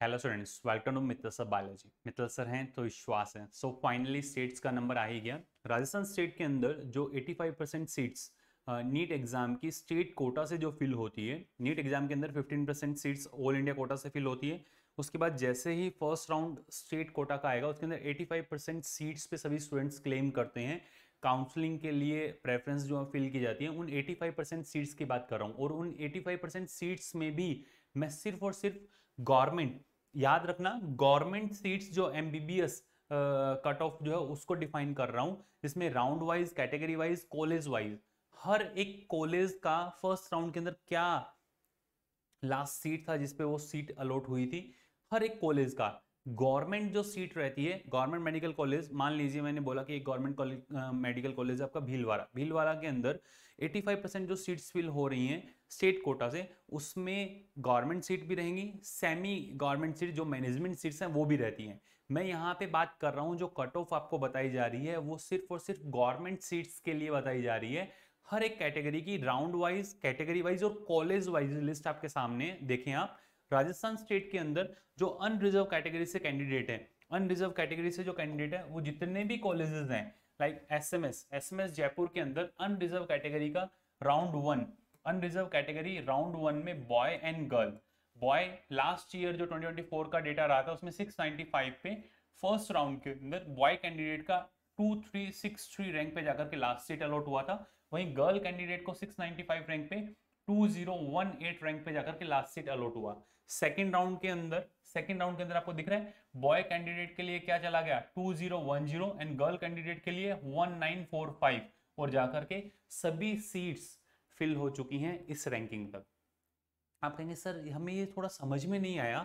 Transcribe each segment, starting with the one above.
Hello students, welcome to Mittal sir biology. Mittal sir हैं तो विश्वास है। सो फाइनली स्टेट्स का नंबर आ ही गया। राजस्थान स्टेट के अंदर जो 85% सीट्स नीट एग्जाम की स्टेट कोटा से जो फिल होती है, नीट एग्जाम के अंदर 15% सीट्स ऑल इंडिया कोटा से फिल होती है। उसके बाद जैसे ही फर्स्ट राउंड स्टेट कोटा का आएगा, उसके अंदर 85% सीट्स पे सभी स्टूडेंट्स क्लेम करते हैं। काउंसलिंग के लिए प्रेफरेंस जो फिल की जाती है, उन 85% सीट्स की बात कर रहा हूँ। और उन 85% सीट्स में भी मैं सिर्फ और सिर्फ गवर्नमेंट, याद रखना, गवर्नमेंट सीट्स जो एमबीबीएस कट ऑफ जो है उसको डिफाइन कर रहा हूं, जिसमें round wise, category wise, college wise हर एक कॉलेज का फर्स्ट राउंड के अंदर क्या लास्ट सीट था जिसपे वो सीट अलॉट हुई थी, हर एक कॉलेज का गवर्नमेंट जो सीट रहती है। गवर्नमेंट मेडिकल कॉलेज, मान लीजिए मैंने बोला कि एक गवर्नमेंट कॉलेज मेडिकल कॉलेज है आपका भीलवाड़ा, भीलवाड़ा के अंदर 85% जो सीट्स फिल हो रही हैं स्टेट कोटा से, उसमें गवर्नमेंट सीट भी रहेंगी, सेमी गवर्नमेंट सीट जो मैनेजमेंट सीट्स हैं वो भी रहती हैं। मैं यहाँ पे बात कर रहा हूँ जो कट ऑफ आपको बताई जा रही है वो सिर्फ और सिर्फ गवर्नमेंट सीट्स के लिए बताई जा रही है। हर एक कैटेगरी की राउंड वाइज, कैटेगरी वाइज और कॉलेज वाइज लिस्ट आपके सामने देखें आप। राजस्थान स्टेट के अंदर जो अनरिजर्व कैटेगरी से कैंडिडेट है, अनरिजर्व कैटेगरी से जो कैंडिडेट है वो जितने भी कॉलेजेस हैं, लाइक एसएमएस जयपुर के अंदर अनरिजर्व कैटेगरी का round one, unreserved category round one में boy and girl. Boy last year जो 2024 का डेटा रहा था उसमें 695 पे फर्स्ट राउंड के अंदर बॉय कैंडिडेट का 2363 रैंक पे जाकर के लास्ट सीट अलॉट हुआ था। वहीं गर्ल कैंडिडेट को 695 रैंक पे 2018 रैंक पे जाकर के लास्ट सीट अलॉट हुआ। सेकंड राउंड के अंदर आपको दिख रहा है बॉय कैंडिडेट के लिए क्या चला गया 2010 एंड गर्ल कैंडिडेट के लिए 1945, और जाकर के सभी सीट्स फिल हो चुकी हैं इस रैंकिंग तक। आप कहेंगे सर हमें ये थोड़ा समझ में नहीं आया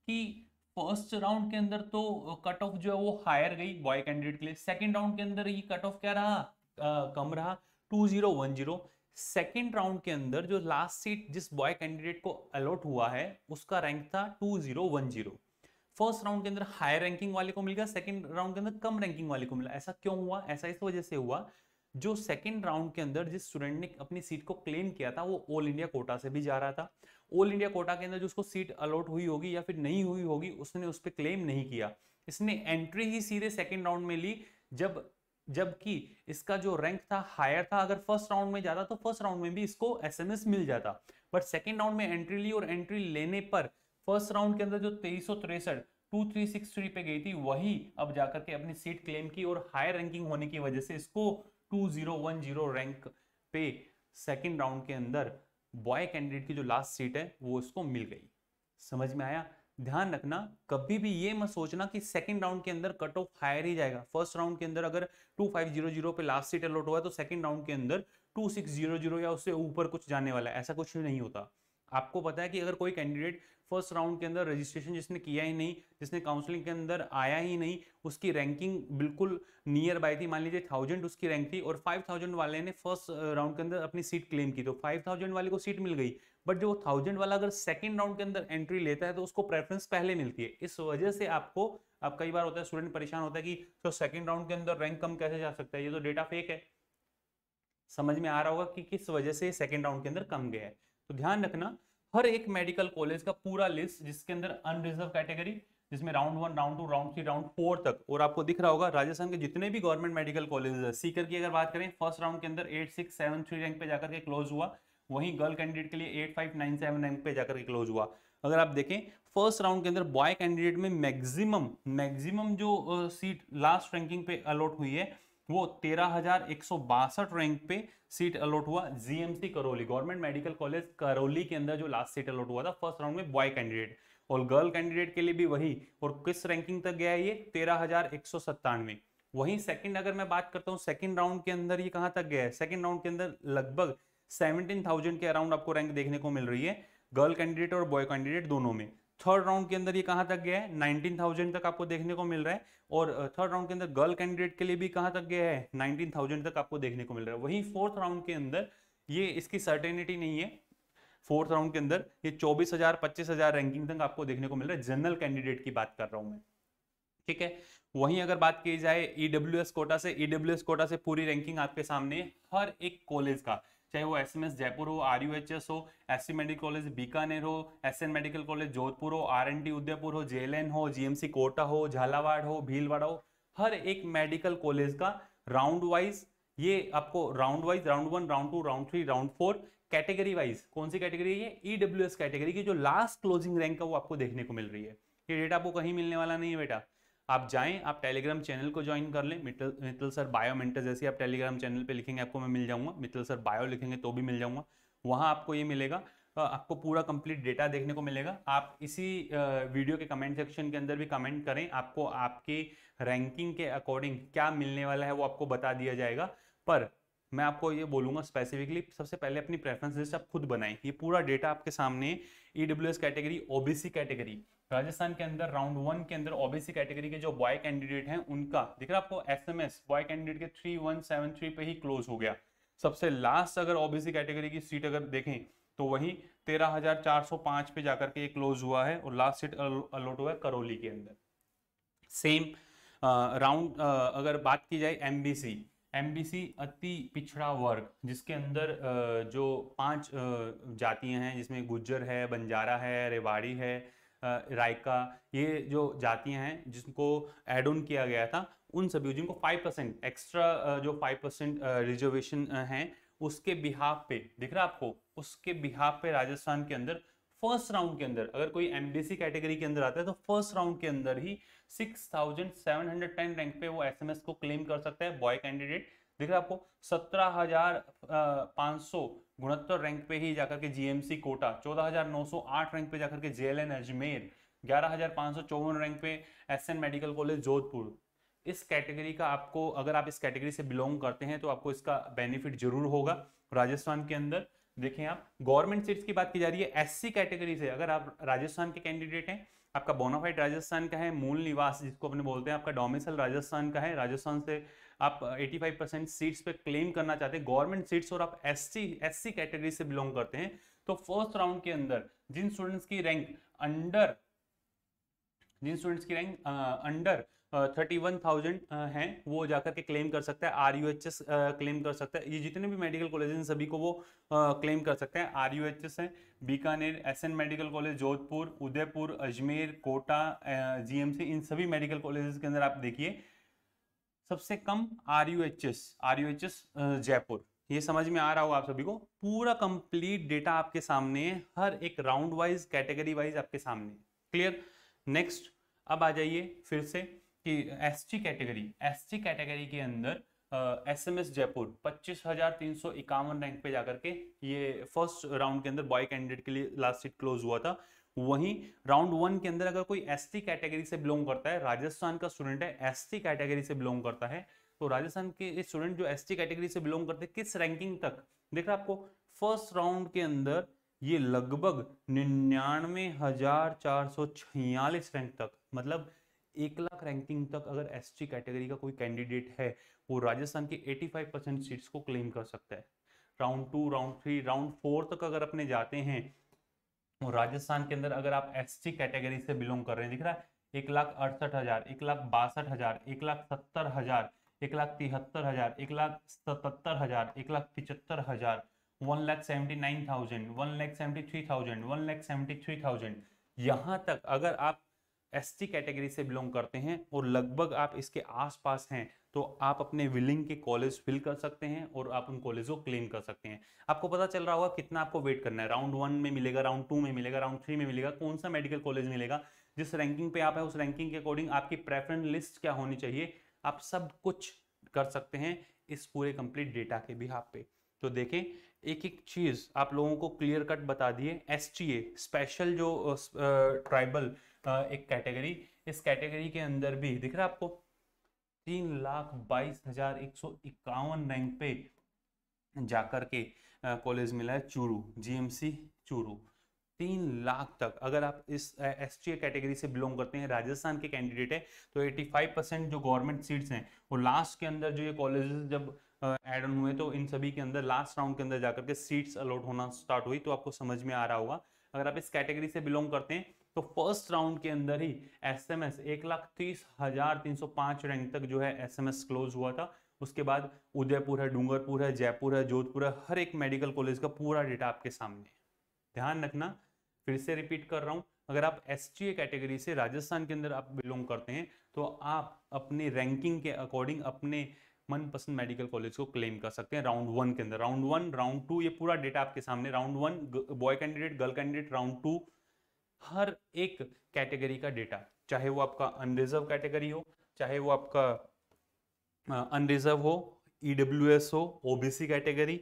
कि फर्स्ट राउंड के अंदर तो कट ऑफ जो है वो हायर गई बॉय कैंडिडेट के लिए, सेकंड राउंड के अंदर ये कट ऑफ क्या रहा, कम रहा 2010। सेकंड राउंड के अंदर जो लास्ट सीट जिस बॉय कैंडिडेट को अलॉट हुआ है उसका रैंक था 2010। फर्स्ट राउंड के अंदर हायर रैंकिंग वाले को मिल गया, सेकंड राउंड के अंदर कम रैंकिंग वाले को मिला। ऐसा क्यों हुआ? ऐसा इस वजह से हुआ, जो सेकंड राउंड के अंदर जिस स्टूडेंट ने अपनी सीट को क्लेम किया था वो ऑल इंडिया कोटा से भी जा रहा था। ऑल इंडिया कोटा के अंदर जो उसको सीट अलॉट हुई होगी या फिर नहीं हुई होगी, उसने उस पर क्लेम नहीं किया, इसने एंट्री ही सीधे सेकंड राउंड में ली। जबकि इसका जो रैंक था हायर था। अगर फर्स्ट राउंड में जाता तो फर्स्ट राउंड में भी इसको एसएमएस मिल जाता, बट सेकंड राउंड में एंट्री ली और एंट्री लेने पर फर्स्ट राउंड के अंदर जो 2363 2363 पे गई थी वही अब जाकर के अपनी सीट क्लेम की, और हायर रैंकिंग होने की वजह से इसको 2010 रैंक पे सेकंड राउंड के अंदर बॉय कैंडिडेट की जो लास्ट सीट है वो इसको मिल गई। समझ में आया? ध्यान रखना, कभी भी ये मत सोचना कि सेकंड राउंड के अंदर कट ऑफ हायर ही जाएगा। फर्स्ट राउंड के अंदर अगर 2500 पे लास्ट सीट अलॉट हुआ तो सेकंड राउंड के अंदर 2600 या उससे ऊपर कुछ जाने वाला है, ऐसा कुछ भी नहीं होता। आपको पता है कि अगर कोई कैंडिडेट फर्स्ट राउंड के अंदर रजिस्ट्रेशन जिसने किया ही नहीं, जिसने काउंसलिंग के अंदर आया ही नहीं, उसकी रैंकिंग बिल्कुल नियर बाय थी, मान लीजिए 1000 उसकी रैंक थी और 5000 वाले ने फर्स्ट राउंड के अंदर अपनी सीट क्लेम की, तो 5000 वाले को सीट मिल गई। बट जो 1000 वाला अगर सेकंड राउंड के अंदर एंट्री लेता है तो उसको प्रेफरेंस पहले मिलती है। इस वजह से आपको, अब कई बार होता है स्टूडेंट परेशान होता है कि तो सेकंड राउंड के अंदर रैंक कम कैसे जा सकता है, ये तो डेटा फेक है। समझ में आ रहा होगा कि किस वजह से सेकंड राउंड के अंदर कम गया है। तो ध्यान रखना, हर एक मेडिकल कॉलेज का पूरा लिस्ट जिसके अंदर अनरिजर्व कैटेगरी, जिसमें round one, round to, round three, round four तक, और आपको दिख रहा होगा राजस्थान के जितने भी गवर्नमेंट मेडिकल कॉलेज है। सीकर की अगर बात करें, फर्स्ट राउंड के अंदर 8673 रैंक पे जाकर के क्लोज हुआ, वहीं गर्ल कैंडिडेट के लिए 8597 रैंक पे जाकर के क्लोज हुआ। अगर आप देखें फर्स्ट राउंड के अंदर बॉय कैंडिडेट में मैक्सिमम जो सीट लास्ट रैंकिंग पे अलॉट हुई है वो 13,162 रैंक पे सीट अलॉट हुआ GMC Karauli, government medical college Karauli के अंदर जो लास्ट सीट अलॉट हुआ था फर्स्ट राउंड में बॉय कैंडिडेट। और गर्ल कैंडिडेट के लिए भी वही, और किस रैंकिंग तक गया है ये 13,197। वहीं सेकंड अगर मैं बात करता हूं सेकंड राउंड के अंदर ये कहां तक गया है, सेकंड राउंड के अंदर लगभग 17,000 के अराउंड आपको रैंक देखने को मिल रही है गर्ल कैंडिडेट और बॉय कैंडिडेट दोनों में। थर्ड राउंड के अंदर ये कहां तक गया है 19,000 तक आपको देखने को मिल रहा है, और थर्ड राउंड के अंदर गर्ल कैंडिडेट के लिए भी कहां तक गया है 19,000 तक आपको देखने को मिल रहा है। वहीं फोर्थ राउंड के अंदर ये इसकी सर्टेनिटी नहीं है, फोर्थ राउंड के अंदर ये 24,000 25,000 रैंकिंग तक आपको देखने को मिल रहा है, जनरल कैंडिडेट की बात कर रहा हूं मैं, ठीक है। वहीं अगर बात की जाए ईडब्ल्यूएस कोटा से, ईडब्ल्यूएस कोटा से पूरी रैंकिंग आपके सामने, हर एक कॉलेज का चाहे वो एसएमएस जयपुर हो, आरयूएचएस हो, एससी मेडिकल कॉलेज बीकानेर हो, एसएन मेडिकल कॉलेज जोधपुर हो, आरएनटी उदयपुर हो, जेएलएन हो, जीएमसी कोटा हो, झालावाड़ हो, भीलवाड़ा हो, हर एक मेडिकल कॉलेज का राउंड वाइज, ये आपको round wise, round 1, round 2, round 3, round 4, category wise, कौन सी कैटेगरी है ये, ईडब्ल्यूएस कैटेगरी की जो लास्ट क्लोजिंग रैंक है वो आपको देखने को मिल रही है। ये डेटा आपको कहीं मिलने वाला नहीं है बेटा। आप जाएं, आप टेलीग्राम चैनल को ज्वाइन कर लें, मित्तल सर बायो मेंटर, जैसे आप टेलीग्राम चैनल पे लिखेंगे आपको मैं मिल जाऊंगा, मित्तल सर बायो लिखेंगे तो भी मिल जाऊंगा, वहां आपको ये मिलेगा, आपको पूरा कंप्लीट डेटा देखने को मिलेगा। आप इसी वीडियो के कमेंट सेक्शन के अंदर भी कमेंट करें, आपको आपकी रैंकिंग के अकॉर्डिंग क्या मिलने वाला है वो आपको बता दिया जाएगा। पर मैं आपको ये बोलूंगा स्पेसिफिकली, सबसे पहले अपनी प्रेफरेंस लिस्ट आप खुद बनाएं। ये पूरा डेटा आपके सामने, EWS category, OBC category, Rajasthan के अंदर राउंड 1 के अंदर ओबीसी कैटेगरी के जो बॉय कैंडिडेट हैं उनका दिख रहा है आपको, एसएमएस बॉय कैंडिडेट के 3173 पे ही क्लोज हो गया। सबसे लास्ट अगर ओबीसी कैटेगरी की सीट अगर देखें तो वही 13,405 पे जाकर के क्लोज हुआ है, और लास्ट सीट अलॉट हुआ है करौली के अंदर। सेम राउंड अगर बात की जाए एमबीसी अति पिछड़ा वर्ग, जिसके अंदर जो 5 जातियां हैं, जिसमें गुज्जर है, बंजारा है, रेवाड़ी है, रायका, ये जो जातियां हैं जिनको एड ऑन किया गया था, उन सभी जिनको 5% एक्स्ट्रा जो 5% रिजर्वेशन हैं उसके बिहाफ पे दिख रहा है आपको, उसके बिहाफ पे राजस्थान के अंदर फर्स्ट राउंड के अंदर अगर कोई एमबीसी कैटेगरी के अंदर आता है तो फर्स्ट राउंड के अंदर ही 6710 रैंक पे वो एसएमएस को क्लेम कर सकता है बॉय कैंडिडेट। दिख रहा है आपको 17,569 रैंक पे ही जाकर के जीएमसी कोटा, 14,908 रैंक पे जाकर के जेएलएन अजमेर, 11,554 रैंक पे एसएन मेडिकल कॉलेज जोधपुर। इस कैटेगरी का आपको, अगर आप इस कैटेगरी से बिलोंग करते हैं तो आपको इसका बेनिफिट जरूर होगा राजस्थान के अंदर। देखें आप, गवर्नमेंट सीट्स की बात की जा रही है एससी कैटेगरी से, अगर आप राजस्थान के कैंडिडेट हैं, आपका बोनाफाइड राजस्थान का है, मूल निवास जिसको अपने बोलते हैं, आपका डोमिसाइल राजस्थान का है, राजस्थान से आप 85% सीट्स पे क्लेम करना चाहते हैं गवर्नमेंट सीट्स, और आप एससी कैटेगरी से बिलोंग करते हैं, तो फर्स्ट राउंड के अंदर जिन स्टूडेंट्स की रैंक अंडर 31,000 हैं वो जाकर के क्लेम कर सकता है, आरयूएचएस क्लेम कर सकता है। ये जितने भी मेडिकल कॉलेज हैं सभी को वो क्लेम कर सकते हैं। आरयूएचएस है Bikaner, SN medical college Jodhpur, Udaipur, Ajmer, Kota, GMC, इन सभी मेडिकल कॉलेजेस के अंदर आप देखिए सबसे कम आरयूएचएस जयपुर। ये समझ में आ रहा होगा आप सभी को, पूरा कंप्लीट डेटा आपके सामने है, हर एक राउंड वाइज कैटेगरी वाइज आपके सामने। क्लियर। नेक्स्ट अब आ जाइए फिर से कि एसटी कैटेगरी के अंदर एसएमएस जयपुर 25,351 रैंक पे जाकर के ये फर्स्ट राउंड के अंदर बॉय कैंडिडेट के लिए लास्ट सीट क्लोज हुआ था। वहीं राउंड 1 के अंदर अगर कोई एसटी कैटेगरी से बिलोंग करता है, राजस्थान का स्टूडेंट है, एसटी कैटेगरी से बिलोंग करता है, तो राजस्थान के स्टूडेंट जो एसटी कैटेगरी से बिलोंग करते हैं किस रैंकिंग तक देख रहा आपको, फर्स्ट राउंड के अंदर ये लगभग 99,446 रैंक तक, मतलब 1 लाख रैंकिंग तक अगर एसटी कैटेगरी का कोई कैंडिडेट है वो राजस्थान के 85% सीट्स को क्लेम कर सकता है। राउंड 2, राउंड 3, राउंड 4 तक अगर अपने जाते हैं और राजस्थान के अंदर अगर आप एसटी कैटेगरी से बिलोंग कर रहे हैं, दिख रहा है 1,68,000, 1,62,000, 1,70,000, 1,73,000, 1,77,000, 1,75,000, 1,79,000, 1,73,000, 1,73,000, यहाँ तक अगर आप एसटी कैटेगरी से बिलोंग करते हैं और लगभग आप इसके आसपास हैं तो आप अपने विलिंग के कॉलेज फिल कर सकते हैं और आप उन कॉलेज को क्लेम कर सकते हैं। आपको पता चल रहा होगा कितना आपको वेट करना है, राउंड 1 में मिलेगा, राउंड 2 में मिलेगा, राउंड 3 में मिलेगा, कौन सा मेडिकल कॉलेज मिलेगा, जिस रैंकिंग पे आप है उस रैंकिंग के अकॉर्डिंग आपकी प्रेफरेंस लिस्ट क्या होनी चाहिए, आप सब कुछ कर सकते हैं इस पूरे कंप्लीट डेटा के बिहाफ पे। तो देखें एक एक चीज आप लोगों को क्लियर कट बता दिए। एसटीए स्पेशल जो ट्राइबल एक कैटेगरी, इस कैटेगरी के अंदर भी दिख रहा है आपको 3,22,151 रैंक पे जाकर के कॉलेज मिला है चूरू, जीएमसी चूरू। 3 लाख तक अगर आप इस एसटीए कैटेगरी से बिलोंग करते हैं, राजस्थान के कैंडिडेट है, तो 85% जो गवर्नमेंट सीट्स हैं और लास्ट के अंदर जो ये कॉलेजेस जब एड ऑन हुए तो इन सभी के अंदर लास्ट राउंड के अंदर जाकर के सीट्स अलॉट होना स्टार्ट हुई। तो आपको समझ में आ रहा होगा अगर आप इस कैटेगरी से बिलोंग करते हैं तो फर्स्ट राउंड के अंदर ही एसएमएस 1,30,305 रैंक तक जो है एसएमएस क्लोज हुआ था, उसके बाद उदयपुर है, डूंगरपुर है, जयपुर है, जोधपुर है, हर एक मेडिकल कॉलेज का पूरा डेटा आपके सामने है। ध्यान रखना, फिर से रिपीट कर रहा हूं, अगर आप STA कैटेगरी से राजस्थान के अंदर आप बिलोंग करते हैं तो आप अपने रैंकिंग के अकॉर्डिंग अपने मनपसंद मेडिकल कॉलेज को क्लेम कर सकते हैं राउंड 1 के अंदर। राउंड 1, राउंड 2, ये पूरा डेटा आपके सामने। Round 1 boy candidate, girl candidate, round 2 हर एक कैटेगरी का डेटा, चाहे वो आपका अनरिजर्व कैटेगरी हो, चाहे वो आपका अनरिजर्व हो, EWS हो, OBC category,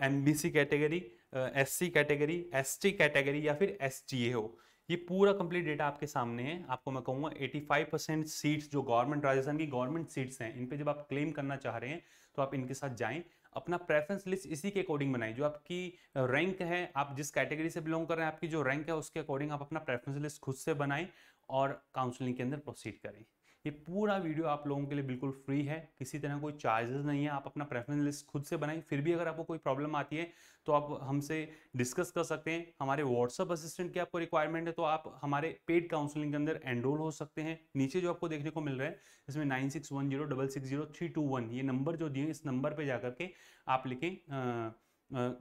MBC category, SC category, ST category या फिर STA हो, ये पूरा कंप्लीट डेटा आपके सामने है। आपको मैं कहूँगा 85% सीट्स जो गवर्नमेंट, राजस्थान की गवर्नमेंट सीट्स हैं, इन पे जब आप क्लेम करना चाह रहे हैं तो आप इनके साथ जाएं, अपना प्रेफरेंस लिस्ट इसी के अकॉर्डिंग बनाएं। जो आपकी रैंक है, आप जिस कैटेगरी से बिलोंग कर रहे हैं, आपकी जो रैंक है उसके अकॉर्डिंग आप अपना प्रेफरेंस लिस्ट खुद से बनाएं और काउंसलिंग के अंदर प्रोसीड करें। ये पूरा वीडियो आप लोगों के लिए बिल्कुल फ्री है, किसी तरह कोई चार्जेस नहीं है। आप अपना प्रेफरेंस लिस्ट खुद से बनाएं। फिर भी अगर आपको कोई प्रॉब्लम आती है तो आप हमसे डिस्कस कर सकते हैं। हमारे व्हाट्सअप असिस्टेंट की आपको रिक्वायरमेंट है तो आप हमारे पेड काउंसलिंग के अंदर एनरोल हो सकते हैं। नीचे जो आपको देखने को मिल रहा है इसमें 9610660321 ये नंबर जो दिए, इस नंबर पर जाकर के आप लिखें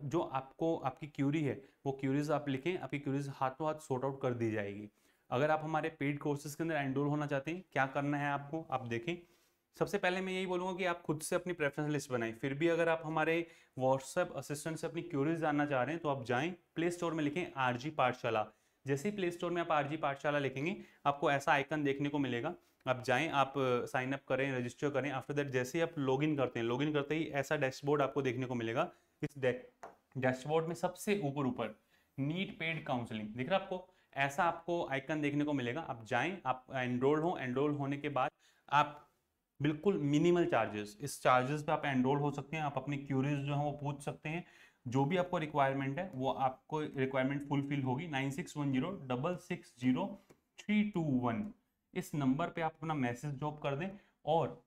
जो आपको आपकी क्यूरी है वो क्यूरीज आप लिखें, आपकी क्यूरीज हाथों हाथ सॉर्ट आउट कर दी जाएगी। अगर आप हमारे पेड कोर्सेज के अंदर एनरोल होना चाहते हैं, क्या करना है आपको, आप देखें। सबसे पहले मैं यही बोलूँगा कि आप खुद से अपनी प्रेफरेंस लिस्ट बनाएं। फिर भी अगर आप हमारे व्हाट्सएप असिस्टेंट से अपनी क्यूरीज जानना चाह रहे हैं तो आप जाएं, प्ले स्टोर में लिखें RG पाठशाला। जैसे ही प्ले स्टोर में आप RG पाठशाला लिखेंगे आपको ऐसा आइकन देखने को मिलेगा। आप जाएं, आप साइन अप करें, रजिस्टर करें। आफ्टर दैट जैसे ही आप लॉगिन करते हैं, लॉगिन करते ही ऐसा डैशबोर्ड आपको देखने को मिलेगा। इस डैशबोर्ड में सबसे ऊपर नीट पेड काउंसलिंग दिख रहा है आपको, ऐसा आपको आइकन देखने को मिलेगा। आप जाएं, आप एनरोल हो, एनरोल होने के बाद आप बिल्कुल मिनिमल चार्जेस, इस चार्जेस पे आप एनरोल हो सकते हैं। आप अपनी क्यूरीज जो है वो पूछ सकते हैं, जो भी आपको रिक्वायरमेंट है वो आपको रिक्वायरमेंट फुलफिल होगी। 9610660321 इस नंबर पे आप अपना मैसेज ड्रॉप कर दें और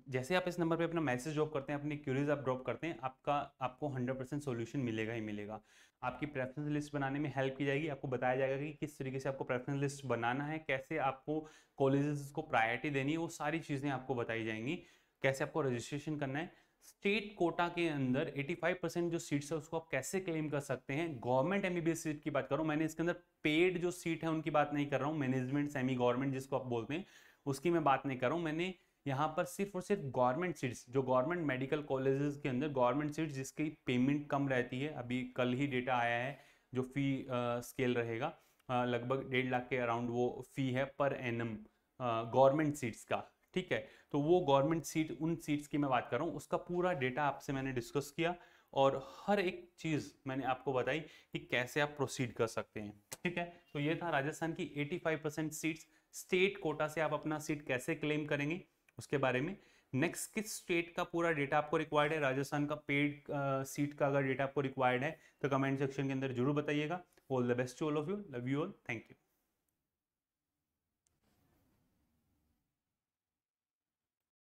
जैसे आप इस नंबर पे अपना मैसेज ड्रॉप करते हैं, अपनी क्यूरीज आप ड्रॉप करते हैं, आपको 100% सॉल्यूशन मिलेगा ही मिलेगा। आपकी प्रेफरेंस लिस्ट बनाने में हेल्प की जाएगी। आपको बताया जाएगा कि किस तरीके से आपको प्रेफरेंस लिस्ट बनाना है, कैसे आपको कॉलेजेस को प्रायोरिटी देनी है, वो सारी चीज़ें आपको बताई जाएंगी। कैसे आपको रजिस्ट्रेशन करना है, स्टेट कोटा के अंदर 85% जो सीट्स है उसको आप कैसे क्लेम कर सकते हैं। गवर्नमेंट MBBS सीट की बात कर रहा हूँ मैंने, इसके अंदर पेड जो सीट है उनकी बात नहीं कर रहा हूँ। मैनेजमेंट सेमी गवर्नमेंट जिसको आप बोलते हैं उसकी मैं बात नहीं कर रहा हूँ। मैंने यहाँ पर सिर्फ और सिर्फ गवर्नमेंट सीट्स, जो गवर्नमेंट मेडिकल कॉलेजेस के अंदर गवर्नमेंट सीट्स जिसकी पेमेंट कम रहती है, अभी कल ही डेटा आया है जो फी स्केल रहेगा, लगभग 1.5 लाख के अराउंड वो फी है पर एनम गवर्नमेंट सीट्स का। ठीक है, तो वो गवर्नमेंट सीट, उन सीट्स की मैं बात कर रहा हूँ। उसका पूरा डेटा आपसे मैंने डिस्कस किया और हर एक चीज़ मैंने आपको बताई कि कैसे आप प्रोसीड कर सकते हैं। ठीक है, तो ये था राजस्थान की 85% सीट्स, स्टेट कोटा से आप अपना सीट कैसे क्लेम करेंगे उसके बारे में। नेक्स्ट किस स्टेट का पूरा डेटा आपको रिक्वायर्ड है, राजस्थान का पेड सीट का अगर डेटा आपको रिक्वायर्ड है तो कमेंट सेक्शन के अंदर जरूर बताइएगा। All the best to all of you, love you all, thank you.